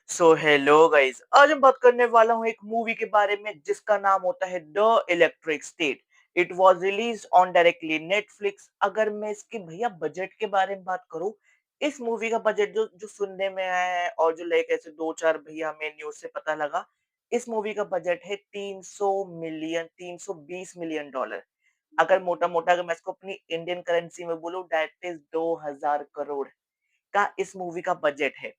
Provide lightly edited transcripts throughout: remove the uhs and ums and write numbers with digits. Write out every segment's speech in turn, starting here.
So hello guys, आज हम बात करने वाला हूँ एक मूवी के बारे में जिसका नाम होता है the electric state. It was release on directly Netflix. अगर मैं इसके भैया बजट के बारे में बात करूँ, इस मूवी का बजट जो जो सुनने में आया है और जो लाइक ऐसे दो चार भैया हमें न्यूज से पता लगा, इस मूवी का बजट है 320 मिलियन डॉलर। अगर मोटा मोटा अगर मैं इसको अपनी इंडियन करेंसी में बोलूँ, दैट इज 2000 करोड़ का इस मूवी का बजट है।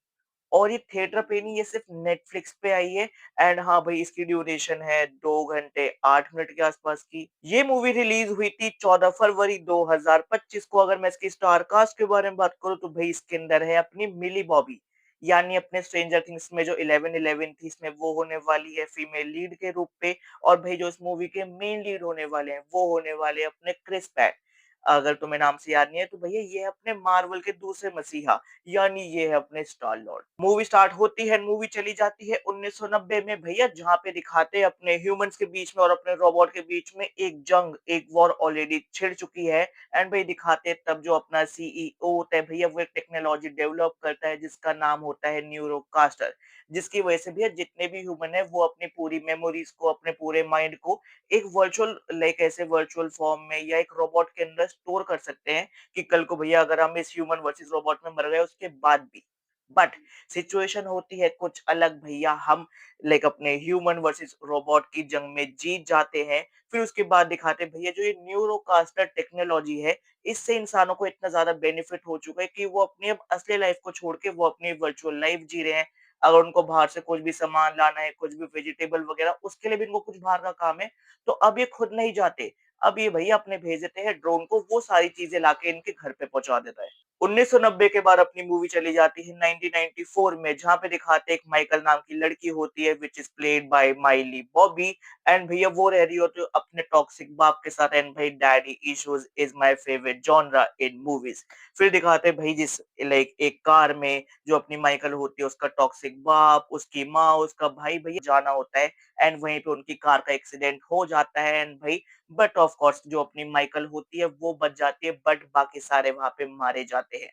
और ये थिएटर पे नहीं, ये सिर्फ नेटफ्लिक्स पे आई है। एंड हाँ भाई, इसकी ड्यूरेशन है 2 घंटे 8 मिनट के आसपास की। ये मूवी रिलीज हुई थी 14 फरवरी 2025 को। अगर मैं इसकी स्टार कास्ट के बारे में बात करूँ तो भाई इसके अंदर है अपनी मिली बॉबी, यानी अपने स्ट्रेंजर थिंग्स में जो 1111 थी, इसमें वो होने वाली है फीमेल लीड के रूप पे। और भाई जो इस मूवी के मेन लीड होने वाले हैं वो होने वाले हैं अपने क्रिस पैट। अगर तुम्हें नाम से याद नहीं है तो भैया ये है अपने मार्वल के दूसरे मसीहा, यानी ये है अपने स्टार लॉर्ड। मूवी स्टार्ट होती है, मूवी चली जाती है 1990 में भैया, जहाँ पे दिखाते हैं अपने ह्यूमंस के बीच में और अपने रोबोट के बीच में एक जंग, एक वॉर ऑलरेडी छिड़ चुकी है। एंड भाई दिखाते हैं तब जो अपना सीईओ होता है भैया, वो एक टेक्नोलॉजी डेवलप करता है जिसका नाम होता है न्यूरोकास्टर। जिसकी वजह से भैया जितने भी ह्यूमन है वो अपनी पूरी मेमोरीज को, अपने पूरे माइंड को एक वर्चुअल लाइक ऐसे वर्चुअल फॉर्म में या एक रोबोट के अंदर स्टोर कर सकते हैं कि कल को भैया अगर हम इस ह्यूमन वर्सेस रोबोट में मर गए उसके बाद भी। बट सिचुएशन होती है कुछ अलग भैया, हम लाइक अपने ह्यूमन वर्सेस रोबोट की जंग में जीत जाते हैं। फिर उसके बाद दिखाते हैं भैया जो ये न्यूरोकास्टर टेक्नोलॉजी है, इससे इंसानों को इतना ज्यादा बेनिफिट हो चुका है कि वो अपनी अब असली लाइफ को छोड़ के वो अपनी वर्चुअल लाइफ जी रहे हैं। अगर उनको बाहर से कुछ भी सामान लाना है, कुछ भी वेजिटेबल वगैरह, उसके लिए भी इनको कुछ बाहर का काम है, तो अब ये खुद नहीं जाते। अब ये भैया अपने भेज देते हैं ड्रोन को, वो सारी चीजें लाके इनके घर पे पहुंचा देता है। 1990 के बाद अपनी मूवी चली जाती है 1994 में, जहाँ पे दिखाते हैं एक माइकल नाम की लड़की होती है which is played by Miley Bobby. And भैया वो रह रही होती है अपने टॉक्सिक बाप के साथ। एंड भाई daddy issues is my favourite genre in movies. फिर दिखाते हैं भाई जिस लाइक एक कार में जो अपनी माइकल होती है, उसका टॉक्सिक बाप, उसकी माँ, उसका भाई भैया जाना होता है। एंड वहीं पे उनकी कार का एक्सीडेंट हो जाता है। एंड भाई बट ऑफ कोर्स जो अपनी माइकल होती है वो बच जाती है, बट बाकी सारे वहां पे मारे जाते हैं।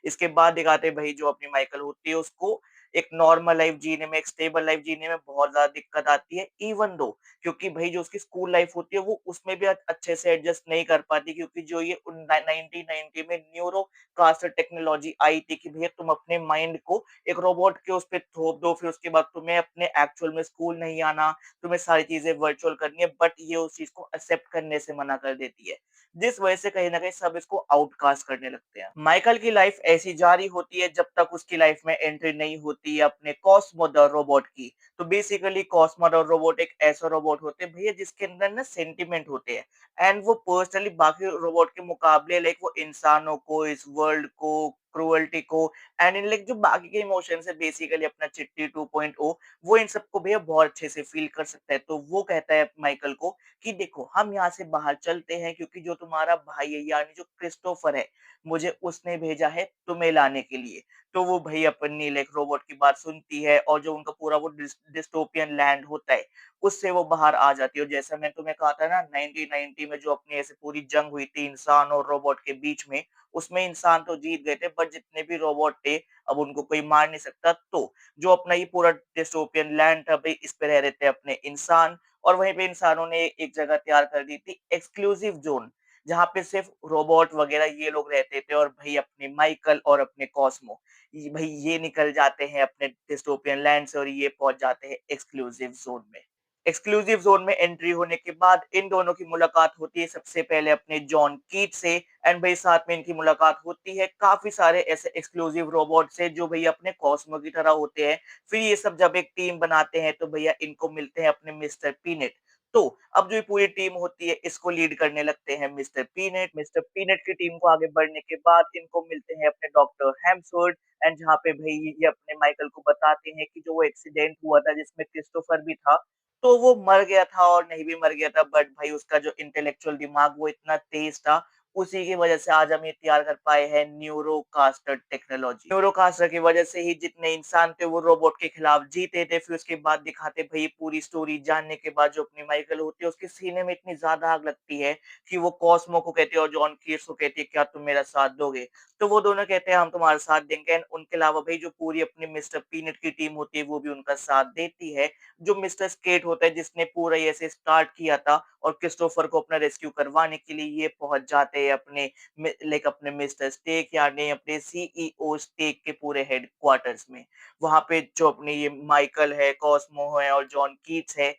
इसके बाद दिखाते हैं भाई जो अपनी माइकल होती है उसको एक नॉर्मल लाइफ जीने में, एक स्टेबल लाइफ जीने में बहुत ज्यादा दिक्कत आती है, इवन दो क्योंकि भाई जो उसकी स्कूल लाइफ होती है वो उसमें भी अच्छे से एडजस्ट नहीं कर पाती, क्योंकि जो ये 1990 में न्यूरो कास्टर टेक्नोलॉजी आई थी कि भैया तुम अपने माइंड को एक रोबोट के उस पे थोप दो, फिर उसके बाद तुम्हें अपने एक्चुअल में स्कूल नहीं आना, तुम्हें सारी चीजें वर्चुअल करनी है, बट ये उस चीज को एक्सेप्ट करने से मना कर देती है। जिस वजह से कहीं ना कहीं सब इसको आउटकास्ट करने लगते हैं। माइकल की लाइफ ऐसी जारी होती है जब तक उसकी लाइफ में एंट्री नहीं होती है अपने कॉस्मो द रोबोट की। तो बेसिकली कॉस्मो द रोबोट एक ऐसा रोबोट होते हैं भैया जिसके अंदर ना सेंटिमेंट होते हैं। एंड वो पर्सनली बाकी रोबोट के मुकाबले लाइक वो इंसानों को, इस वर्ल्ड को, क्रुअल्टी को एंड इन लाइक जो बाकी के इमोशंस है, बेसिकली अपना चिट्टी 2.0, वो इन सबको भैया बहुत अच्छे से फील कर सकता है। तो वो कहता है माइकल को कि देखो हम यहाँ से बाहर चलते हैं, क्योंकि जो तुम्हारा भाई है यानी जो क्रिस्टोफर है, मुझे उसने भेजा है तुम्हें लाने के लिए। तो वो भाई अपनी लाइक रोबोट की बात सुनती है और जो उनका पूरा वो डिस्टोपियन लैंड होता है उससे वो बाहर आ जाती है। और जैसा मैं तुम्हें कहा था ना, 1990 में जो अपनी ऐसे पूरी जंग हुई थी इंसान और रोबोट के बीच में, उसमें इंसान तो जीत गए थे, बट जितने भी रोबोट थे अब उनको कोई मार नहीं सकता। तो जो अपना ये पूरा डिस्टोपियन लैंड था भाई, इस पे रह रहे थे अपने इंसान। और वहीं पे इंसानों ने एक जगह तैयार कर दी थी, एक्सक्लूसिव जोन, जहाँ पे सिर्फ रोबोट वगैरह ये लोग रहते थे। और भाई अपने माइकल और अपने कॉस्मो, भाई ये निकल जाते हैं अपने डिस्टोपियन लैंड से और ये पहुंच जाते हैं एक्सक्लूसिव जोन में। एक्सक्लूसिव जोन में एंट्री होने के बाद इन दोनों की मुलाकात होती है सबसे पहले अपने जॉन कीट से। एंड भाई साथ में इनकी मुलाकात होती है काफी सारे ऐसे एक्सक्लूसिव रोबोट से जो भैया अपने कॉस्मो की तरह होते हैं। फिर ये सब जब एक टीम बनाते हैं तो भैया इनको मिलते हैं अपने मिस्टर पीनेट। तो अब जो ये पूरी टीम होती है इसको लीड करने लगते हैं मिस्टर पीनेट। मिस्टर पीनेट की टीम को आगे बढ़ने के बाद इनको मिलते हैं अपने डॉक्टर हेम्सवर्थ। एंड जहाँ पे भाई ये अपने माइकल को बताते हैं कि जो वो एक्सीडेंट हुआ था जिसमें क्रिस्टोफर भी था, तो वो मर गया था और नहीं भी मर गया था, बट भाई उसका जो इंटेलेक्चुअल दिमाग वो इतना तेज था, उसी की वजह से आज हम ये तैयार कर पाए हैं न्यूरोकास्टर टेक्नोलॉजी। न्यूरोकास्टर की वजह से ही जितने इंसान थे वो रोबोट के खिलाफ जीते थे। फिर उसके बाद दिखाते भई पूरी स्टोरी जानने के बाद जो अपनी माइकल होती है उसके सीने में इतनी ज़्यादा आग लगती है कि वो कॉस्मो को कहती है और जॉन कीट्स को कहती है, क्या तुम मेरा साथ दोगे? तो वो दोनों कहते हैं हम तुम्हारा साथ देंगे एंड उनके अलावा भई जो पूरी अपनी मिस्टर पीनट की टीम होती है वो भी उनका साथ देती है। जो मिस्टर स्केट होता है जिसने पूरा ये ऐसे स्टार्ट किया था और क्रिस्टोफर को अपना रेस्क्यू करवाने के लिए ये पहुंच जाते हैं अपने लाइक अपने मिस्टर स्टेक यानी अपने सीईओ स्टेक के पूरे हेडक्वार्टर्स में। वहां पे जो अपने ये माइकल है, कॉस्मो है और जॉन कीट्स है,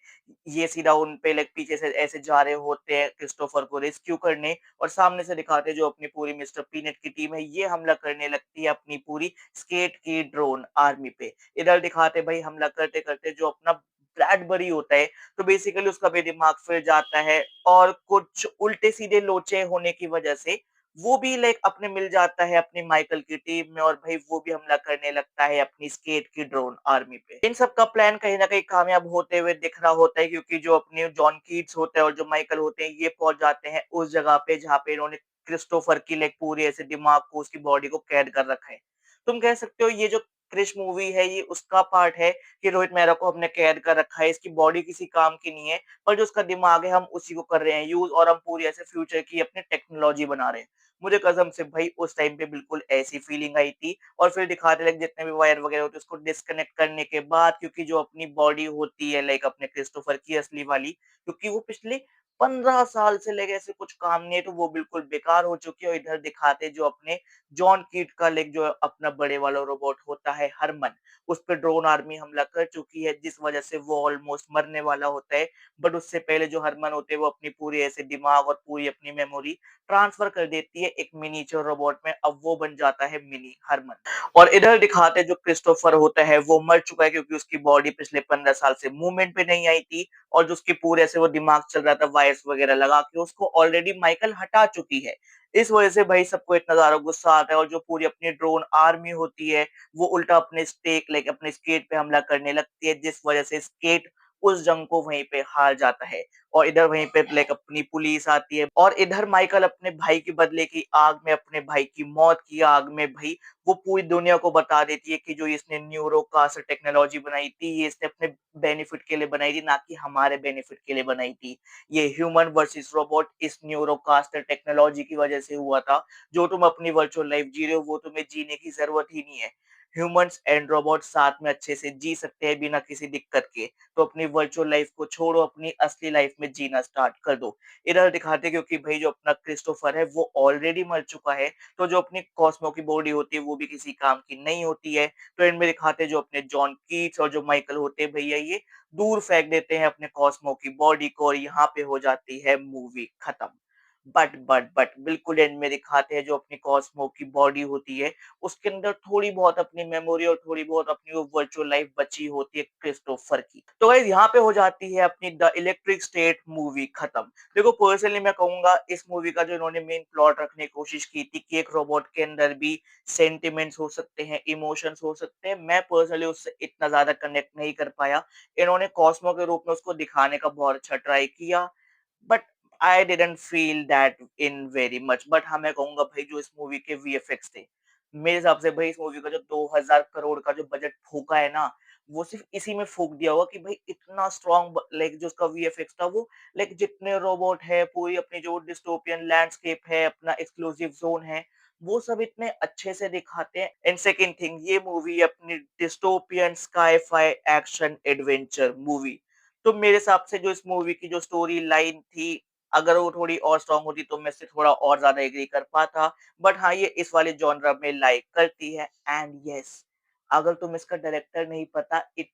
ये सीधा उन पे लाइक पीछे से ऐसे जा रहे होते हैं क्रिस्टोफर को रेस्क्यू करने और सामने से दिखाते हैं जो अपनी पूरी मिस्टर पीनट की टीम है ये हमला करने लगती है अपनी पूरी स्केट की ड्रोन आर्मी पे। इधर दिखाते भाई हमला करते करते जो अपना ब्रैडबरी होता है तो बेसिकली उसका भी दिमाग फिर जाता है और कुछ उल्टे सीधे लोचे होने की वजह से वो भी लाइक अपने मिल जाता है अपनी माइकल की टीम में और भाई वो भी हमला करने लगता है अपनी स्केट की ड्रोन आर्मी पे। इन सब का प्लान कहीं ना कहीं कामयाब होते हुए दिख रहा होता है क्योंकि जो अपने जॉन कीट्स होते हैं और जो माइकल होते हैं ये पहुंच जाते हैं उस जगह पे जहाँ पे इन्होंने क्रिस्टोफर की लाइक पूरी ऐसे दिमाग को उसकी बॉडी को कैद कर रखा है। तुम कह सकते हो ये जो क्रिश मूवी है ये उसका पार्ट है कि रोहित मेहरा को हमने कैद कर रखा है, इसकी बॉडी किसी काम की नहीं है, पर जो उसका दिमाग है हम उसी को कर रहे हैं यूज और हम पूरी ऐसे फ्यूचर की अपनी टेक्नोलॉजी बना रहे हैं। मुझे कसम से भाई उस टाइम पे बिल्कुल ऐसी फीलिंग आई थी और फिर दिखाते लाइक जितने भी वायर वगैरह होते हैं उसको डिस्कनेक्ट करने के बाद क्योंकि जो अपनी बॉडी होती है लाइक अपने क्रिस्टोफर की असली वाली क्योंकि वो पिछले 15 साल से लेके ऐसे कुछ काम नहीं है तो वो बिल्कुल बेकार हो चुकी है और इधर दिखाते जो अपने जॉन कीट का लाइक जो अपना बड़े वाला रोबोट होता है हरमन, उस पे ड्रोन आर्मी हमला कर चुकी है जिस वजह से वो ऑलमोस्ट मरने वाला होता है। बट उससे पहले जो हरमन होते हैं वो अपनी पूरी ऐसे दिमाग और पूरी अपनी मेमोरी ट्रांसफर कर देती है एक मिनिएचर रोबोट में, अब वो बन जाता है मिनी हरमन। और इधर दिखाते जो क्रिस्टोफर होता है वो मर चुका है क्योंकि उसकी बॉडी पिछले 15 साल से मूवमेंट पे नहीं आई थी और जो उसके पूरे से वो दिमाग चल रहा था वायर्स वगैरह लगा के उसको ऑलरेडी माइकल हटा चुकी है। इस वजह से भाई सबको इतना ज्यादा गुस्सा आता है और जो पूरी अपनी ड्रोन आर्मी होती है वो उल्टा अपने स्टेक लाइक अपने स्केट पे हमला करने लगती है जिस वजह से स्केट उस जंग को वहीं पे हार जाता है। और इधर वहीं पे लाइक अपनी पुलिस आती है और इधर माइकल अपने भाई के बदले की आग में अपने भाई की मौत की आग में भाई वो पूरी दुनिया को बता देती है कि जो इसने न्यूरोकास्ट टेक्नोलॉजी बनाई थी ये इसने अपने बेनिफिट के लिए बनाई थी ना कि हमारे बेनिफिट के लिए बनाई थी। ये ह्यूमन वर्सेस रोबोट इस न्यूरोकास्ट टेक्नोलॉजी की वजह से हुआ था। जो तुम अपनी वर्चुअल लाइफ जी रहे हो वो तुम्हें जीने की जरूरत ही नहीं है। ह्यूमंस एंड रोबोट साथ में अच्छे से जी सकते हैं बिना किसी दिक्कत के। तो अपनी वर्चुअल लाइफ को छोड़ो अपनी असली लाइफ में जीना स्टार्ट कर दो। इधर दिखाते क्योंकि भाई जो अपना क्रिस्टोफर है वो ऑलरेडी मर चुका है तो जो अपनी कॉस्मो की बॉडी होती है वो भी किसी काम की नहीं होती है। तो इनमें दिखाते जो अपने जॉन कीट्स और जो माइकल होते हैं भैया ये दूर फेंक देते हैं अपने कॉस्मो की बॉडी को और यहाँ पे हो जाती है मूवी खत्म। बट बिल्कुल एंड में दिखाते हैं जो अपनी कॉस्मो की बॉडी होती है उसके अंदर थोड़ी बहुत अपनी मेमोरी और थोड़ी बहुत अपनी वो वर्चुअल लाइफ बची होती है क्रिस्टोफर की। तो गाइस यहाँ पे हो जाती है अपनी द इलेक्ट्रिक स्टेट मूवी खत्म। देखो पर्सनली मैं कहूंगा इस मूवी का जो इन्होंने मेन प्लॉट रखने की कोशिश की थी कि एक रोबोट के अंदर भी सेंटिमेंट्स हो सकते हैं, इमोशंस हो सकते हैं, मैं पर्सनली उससे इतना ज्यादा कनेक्ट नहीं कर पाया। इन्होंने कॉस्मो के रूप में उसको दिखाने का बहुत अच्छा ट्राई किया but I didn't feel that in very much. But हाँ मैं कहूंगा भाई जो इस मूवी के वीएफएक्स थे मेरे हिसाब से भाई इस मूवी का जो 2000 करोड़ का जो बजट फूका है ना वो सिर्फ इसी में फूक दिया होगा कि भाई इतना स्ट्रॉन्ग लाइक जो उसका वीएफएक्स था वो लाइक जितने रोबोट है पूरी अपनी जो डिस्टोपियन लैंडस्केप है अपना एक्सक्लूसिव जोन है वो सब इतने अच्छे से दिखाते हैं। एंड सेकेंड थिंग ये मूवी अपनी dystopian sci-fi action adventure movie. तो मेरे हिसाब से जो इस मूवी की जो स्टोरी लाइन थी अगर वो थोड़ी और स्ट्रांग होती तो मैं इससे थोड़ा और ज्यादा एग्री कर पाता। बट हाँ ये इस वाले जॉनरा में लाइक करती है। एंड यस अगर तुम इसका डायरेक्टर नहीं पता it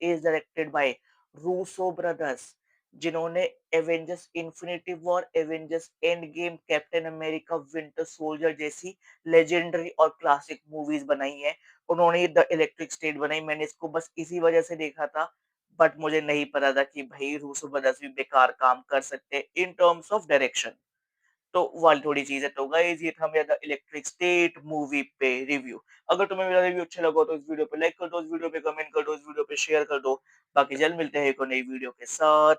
is directed by Russo brothers जिन्होंने Avengers Infinity War, Avengers Endgame, Captain America, Winter Soldier जैसी लेजेंडरी और क्लासिक मूवीज बनाई है। उन्होंने द इलेक्ट्रिक स्टेट बनाई, मैंने इसको बस इसी वजह से देखा था। बट मुझे नहीं पता था कि भाई रूसो ब्रदर्स भी बेकार काम कर सकते हैं इन टर्म्स ऑफ डायरेक्शन। तो वाली थोड़ी चीज है। तो गाइस ये था मेरा द इलेक्ट्रिक स्टेट मूवी पे रिव्यू। अगर तुम्हें मेरा रिव्यू अच्छा लगा तो इस वीडियो पे लाइक कर दो, इस वीडियो पे कमेंट कर दो, इस वीडियो पे शेयर कर दो। बाकी जल्द मिलते हैं एक और नई वीडियो के साथ।